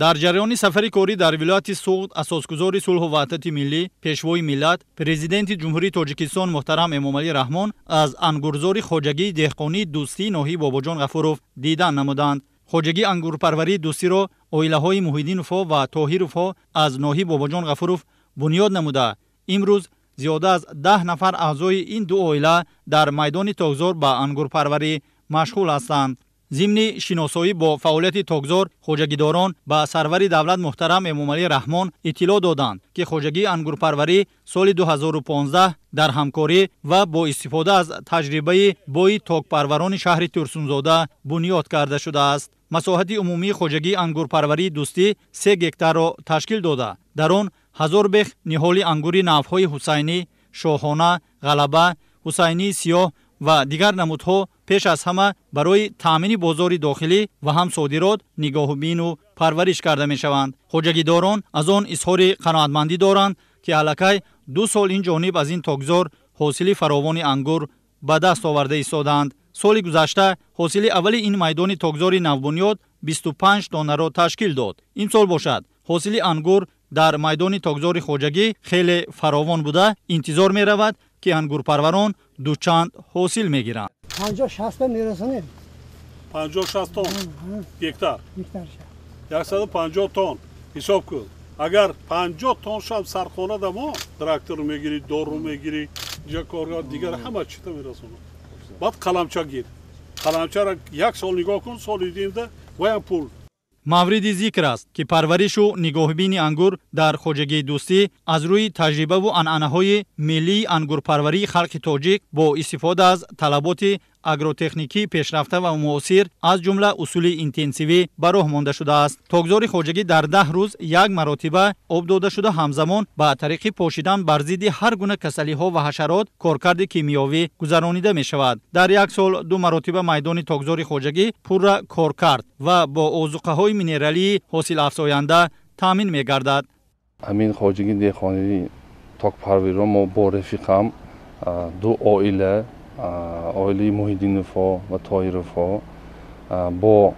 дар ҷараёни сафари корӣ дар вилояти суғд асосгузори сулҳу ваҳдати миллӣ пешвои миллат президенти ҷумҳурии тоҷикистон муҳтарам эмомалӣ раҳмон аз ангурзори хоҷагии деҳқонии дӯстии ноҳияи бобоҷон ғафуров дидан намуданд. хоҷагии ангурпарварии дӯстиро оилаҳои Муҳиддиновҳо ва Тоҳировҳо аз ноҳияи бобоҷон ғафуров бунёд намуда, имрӯз зиёда аз 10 нафар аъзои ин ду оила дар майдони тогзор ба ангурпарварӣ машғул ҳастанд. зимни шиносоӣ бо фаъолияти тогзор хоҷагидорон ба сарвари давлат муҳтарам эмомалӣ раҳмон иттилоъ доданд, ки хоҷагии ангурпарварӣ соли 2015 дар ҳамкорӣ ва бо истифода аз таҷрибаи бои тогпарварони шаҳри Турсунзода бунёд карда шудааст. масоҳати умумии хоҷагии ангурпарварии дӯстӣ 3 гектарро ташкил дода, дар он 1000 бех ниҳоли ангури навъҳои ҳусайнӣ, шоҳона, ғалаба, ҳусайнии сиёҳ ва дигар намудҳо пеш аз ҳама барои таъмини бозори дохилӣ ва ҳам содирот нигоҳубину парвариш карда мешаванд. хоҷагидорон аз он изҳори қаноатмандӣ доранд, ки аллакай 2 сол ин ҷониб аз ин тогзор ҳосили фаровони ангур ба даст оварда истоданд. соли гузашта ҳосили аввали ин майдони тогзори навбунёд 25 донаро ташкил дод. имсол бошад ҳосили ангур дар майдони тогзори хоҷагӣ хеле фаровон буда, интизор меравад, ки ангурпарварон дучанд ҳосил мегиранд. 50-60 мерасонем. 50-60 тонн гектар. 150 тонн ҳисоб кун. агар 50 тонн шам сархона дамо трактор мегири, дору мегири, ҷа коргар дигар ҳама чита мерасонад. баъд қаламча гир. қаламчаро 1 сол нигоҳ кун, соли динда ваям пул. мавриди зикр аст, ки парваришу нигоҳубини ангур дар хоҷагии дӯстӣ аз рӯи таҷрибаву анъанаҳои миллии ангурпарварии халқи тоҷик бо истифода аз талаботи агротехникии пешрафта ва муосир аз ҷумла усули интенсивӣ ба роҳ монда шудааст. тогзори хоҷагӣ дар 10 рӯз 1 маротиба об дода шуда, ҳамзамон ба тариқи пошидан бар зидди ҳар гуна касалиҳо ва ҳашарот коркарди кимиёвӣ гузаронида мешавад. дар 1 сол 2 маротиба майдони тогзори хоҷагӣ пурра коркард ва бо озуқаҳои минералии ҳосилафзоянда таъмин мегардад. ҳамин хоҷагии деҳқонии токпарвариро мо бо рефиқам 2 оила оилаи Муҳиддиновҳо ва Тоҳировҳо бо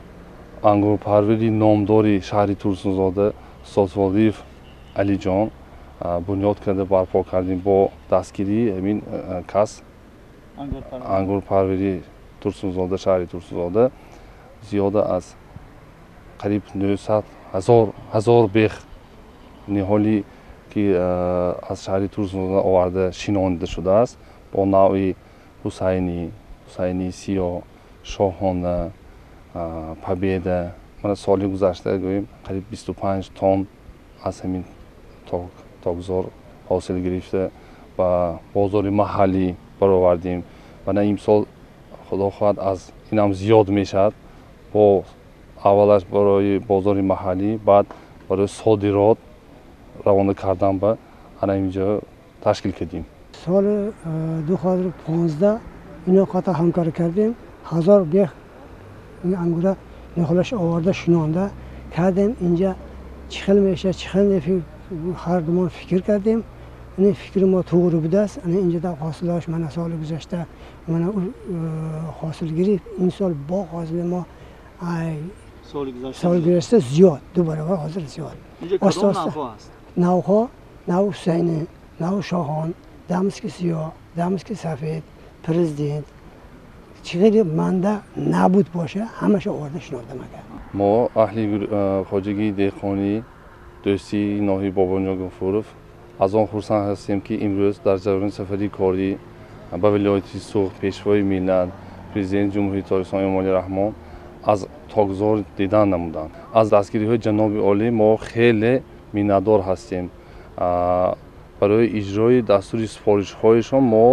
ангурпарвари номдори шаҳри Турсунзода Сотволиев Алиҷон бунёд карда барпо кардем. бо дастгирии ҳамин кас ангурпарвари Турсунзода, шаҳри Турсунзода зиёда аз қариб 900 ҳазор бех ниҳолӣ ки аз шаҳри Турсунзода оварда шинонида шудааст, бо навъи ҳусайнии сиёҳ, шоҳона, победа. мана соли гузашта гӯем қариб 25 тонн аз ҳамин тогзор ҳосил гирифта ба бозори маҳаллӣ баровардем. вана имсол худо хоҳад аз инам зиёд мешавад. бо аввалаш барои бозори маҳаллӣ, баъд барои содирот равона кардан ба ана инҷо ташкил кардем. соли 2015 ино қата ҳамкорӣ кардем. 1000 бех ангура ниҳолаш оварда шинонда кардем. инҷа чӣ хел меша, чӣ хел нефик, ҳардумон фикр кардем. ин фикри мо туғри будааст. инҷа дар ҳосилаш мана соли гузашта мана ҳосил гирифт. ин сол бо ҳосили мо соли гузашта зиёд, 2 баробар ҳозир зиёд. навъҳо, навъ ҳусайнӣ, навъ шоҳон, дамски сиёҳ, дамски сафед, президент, чӣ хеле манда набуд боша, ҳамаша оварда шинода макард. мо аҳли хоҷагии деҳқонӣ дӯстии ноҳияи бобоҷон ғафуров аз он хурсанд ҳастем, ки имрӯз дар ҷараёни сафари корӣ ба вилояти суғд пешвои миллат президенти ҷумҳурии тоҷикистон эмомалӣ раҳмон аз тогзор дидан намуданд. аз дастгириҳои ҷаноби олӣ мо хеле миннатдор ҳастем. барои иҷрои дастури сифоришҳояшон мо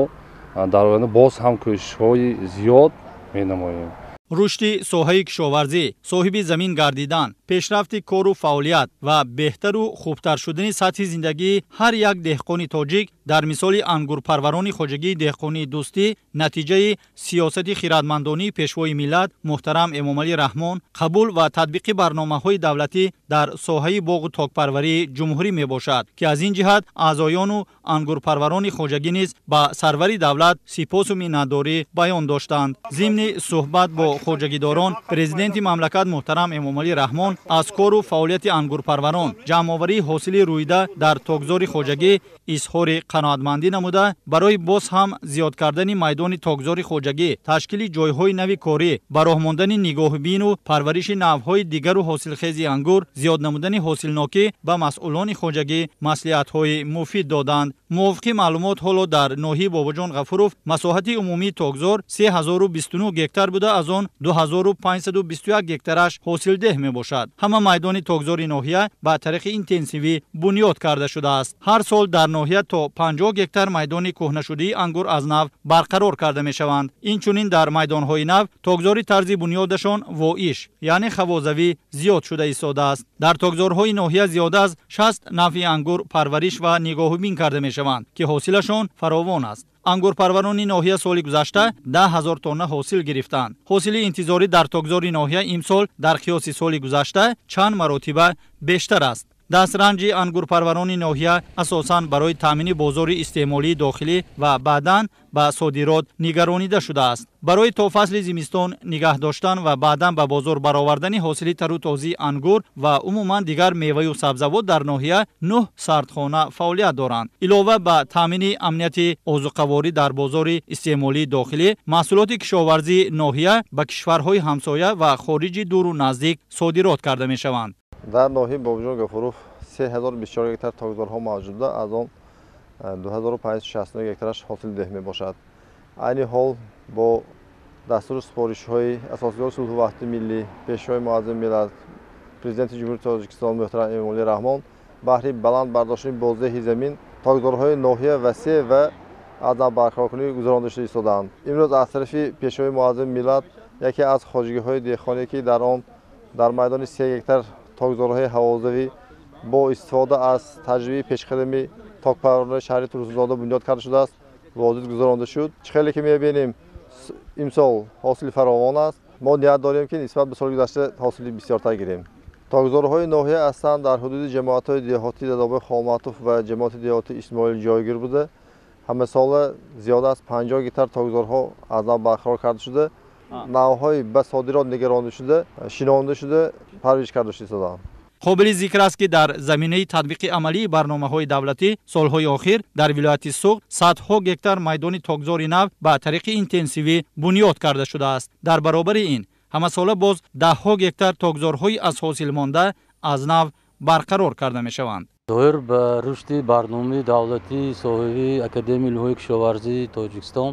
дар оянда боз ҳам кӯшишҳои зиёд менамоем. рушди соҳаи кишоварзӣ, соҳиби замин гардидан, пешрафти кору фаъолият ва беҳтару хубтар шудани сатҳи зиндагии ҳар як деҳқони тоҷик дар мисоли ангурпарварони хоҷагии деҳқонии дӯстӣ натиҷаи сиёсати хиратмандонии пешвои миллат муҳтарам Эмомалӣ Раҳмон қабул ва татбиқи барномаҳои давлатӣ дар соҳаи боғу токпарварии ҷумҳурӣ мебошад, ки аз ин ҷиҳат аъзоёну ангурпарварони хоҷагӣ низ ба сарвари давлат сипосу миннатдорӣ баён доштанд. зимни суҳбат бо хоҷагидорон, президенти мамлакат муҳтарам Эмомалӣ Раҳмон аз кору фаъолияти ангурпарварон, ҷамъоварии ҳосили рӯида дар тогзори хоҷагӣ изҳори қаноатмандӣ намуда, барои боз ҳам зиёд кардани майдони тогзори хоҷагӣ, ташкили ҷойҳои нави корӣ, ба роҳ мондани нигоҳубину парвариши навъҳои дигару ҳосилхези ангур, зиёд намудани ҳосилнокӣ ба масъулони хоҷагӣ маслиҳатҳои муфид доданд. мувофиқи маълумот, ҳоло дар ноҳияи Бобоҷон Ғафуров масоҳати умумии тогзор 3029 гектар буда, аз он 2521 гектараш ҳосилдеҳ мебошад. ҳама майдони тогзори ноҳия ба тариқи интенсивӣ бунёд карда шудааст. ҳар сол дар ноҳия то 50 гектар майдони кӯҳнашудаи ангур аз нав барқарор карда мешаванд. инчунин дар майдонҳои нав тогзори тарзи бунёдашон воиш, яъне хавозавӣ зиёд шуда истодааст. дар тогзорҳои ноҳия зиёда аз 60 навъи ангур парвариш ва нигоҳубин карда мешаванд, ки ҳосилашон фаровон аст. ангурпарварони ноҳия соли гузашта 10 000 тонна ҳосил гирифтанд. ҳосили интизорӣ дар тогзори ноҳия имсол дар қиёси соли гузашта чанд маротиба бештар аст. дастранҷи ангурпарварони ноҳия асосан барои таъмини бозори истеъмолии дохилӣ ва баъдан ба содирот нигаронида шудааст. барои то фасли зимистон нигоҳ доштан ва баъдан ба бозор баровардани ҳосили тару тозии ангур ва умуман дигар меваю сабзавот дар ноҳия 9 сардхона фаъолият доранд. илова ба таъмини амнияти озуқаворӣ дар бозори истеъмолии дохилӣ, маҳсулоти кишоварзии ноҳия ба кишварҳои ҳамсоя ва хориҷи дуру наздик содирот карда мешаванд. дар ноҳияи Бобоҷон Ғафуров 3024 гектар тогзорҳо мавҷуда, аз он 2569 гектараш ҳосилдеҳ мебошад. айни ҳол бо дастури супоришҳои асосигори сулҳу ваҳдати миллӣ, пешвои муаззими миллат, президенти ҷумҳурии Тоҷикистон муҳтарам Эмомалӣ Раҳмон баҳри баланд бардоштани бозdeҳи замин тогзорҳои ноҳия васеъ ва аз нав барқароркунӣ гузаронида шуда истодаанд. имрӯз аз тарафи пешвои муаззими миллат яке аз хоҷагиҳои деҳқоние, ки дар он дар майдони 3 гектар тогзорҳои ҳавозавӣ бо истифода аз таҷрибаи пешқадами токпарварони шаҳри Турсунзода бунёд карда шудааст, вуҷуд гузаронида шуд. чихеле ки мебинем имсол ҳосили фаровон аст. мо ният дорем ки нисбат ба соли гузашта ҳосили бисёртар гирем. тогзорҳои ноҳия ҳастанд дар ҳудуди ҷамоатҳои деҳотӣ Дадобои Холматов ва ҷамоати деҳотӣ Исмоил ҷойгир буда, ҳамасола зиёда аз 50 гектар тогзорҳо аз нав барқарор карда шуда, навъҳои ба содирот нигаронида шуда, шинонида шуда, парвариш карда шуда истодаанд. қобили зикр аст, ки дар заминаи татбиқи амалии барномаҳои давлатӣ солҳои охир дар вилояти Суғд садҳо гектар майдони тогзори нав ба тариқи интенсивӣ бунёд карда шудааст. дар баробари ин ҳамасола боз даҳҳо гектар тогзорҳои аз ҳосилмонда аз нав барқарор карда мешаванд. доир ба рушди барномаи давлатии соҳиби Академияи илмҳои кишоварзии Тоҷикистон,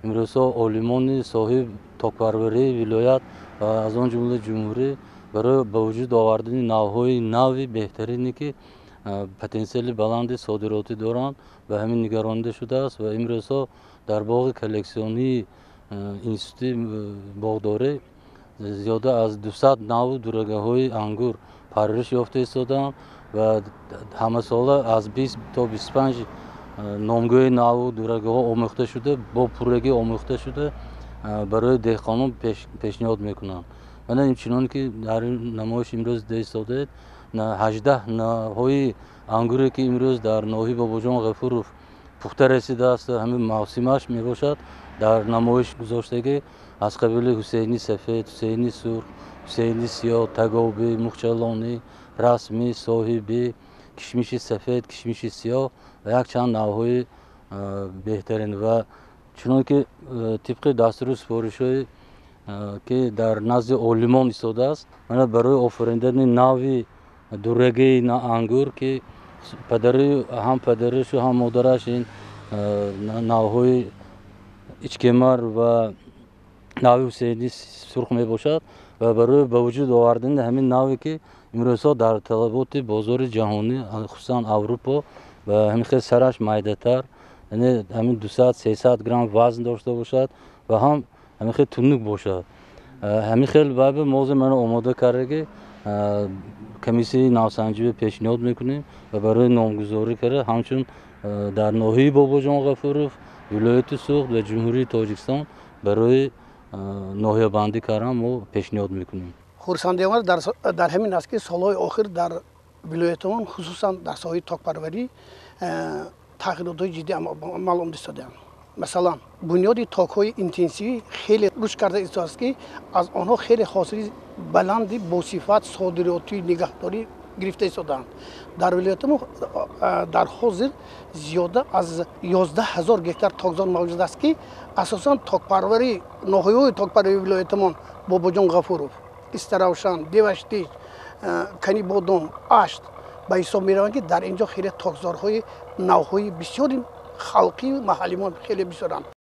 имрӯзҳо олимони соҳиб токпарварии вилоят ва аз он ҷумла ҷумҳурӣ барои ба вуҷуд овардани навъҳои нави беҳтарине, ки потенсиали баланди содиротӣ доранд, ба ҳамин нигаронида шудааст ва имрӯзҳо дар боғи коллексионии институти боғдорӣ зиёда аз 200 навъ дурагаҳои ангур парвариш ёфта истодаанд ва ҳамасола аз 20 то 25 номгӯи навъ дурагаҳо омӯхта шуда, бо пуррагӣ омӯхта шуда барои деҳқонон пешниҳод мекунанд. мана инчунон ки дар намоиш имрӯз дида истодаед, 18 навъҳои ангуре ки имрӯз дар ноҳияи Бобоҷон Ғафуров пухта расидааст, ҳамин мавсимаш мебошад, дар намоиш гузоштагӣ аз қабили ҳусейни сафед, ҳусейни сурх, ҳусейни сиёҳ, таговӣ, мухчалонӣ, расмӣ, соҳибӣ, кишмиши сафед, кишмиши сиёҳ ва якчанд навъҳои беҳтарин. ва чунон ки тибқи дастури супоришҳои ки дар назди олимон истодааст, мана барои офаридани навъи дурагии ангур, ки ҳам падарашу ҳам модараш ин навъҳои ичкемар ва навъи ҳусейни сурх мебошад, ва барои ба вуҷуд овардани ҳамин навъе, ки имрӯзҳо дар талаботи бозори ҷаҳонӣ, хусусан Аврупо, ва ҳамин хел сараш майдатар, яъне ҳамин 200-300 грамм вазн дошта бошад ва ҳам ҳамин хел тунук бошад. ҳамин хел байби мозе мана омода карда, ки کمیسیون نوسنجی پیشنهاد میکنیم و برای نامگذاری کرده همچون در ناحیه باباجان غفورов ولایت سوخت و جمهوری تاجیکستان برای ناحیه بندی کردن ما پیشنهاد میکنیم. خورسندی‌آور در همین است که سالهای آخر در ولایتمان خصوصا در ساحه تاک‌پروری تغییرات جدی معلوم شدند. مثلا بنیاد تاک‌های اینتنسیوی خیلی رشد کرده است که از آنها خیلی حاصل بلندی با صفت صادراتی نگهداری گرفته شدند. در ولایت ما در حاضر زیاده از 11,000 گکتار تاکزار موجود است که اساساً تاک‌پروری ناحیه‌های تاک‌پروری ولایت ما باباجان غفورov استراوشان دیوشتی کنی بادام اشت به حساب می‌روند که در اینجا خیلی تاکزارهای نوهای بسیاری خلقی و محلی ما خیلی بسیارند.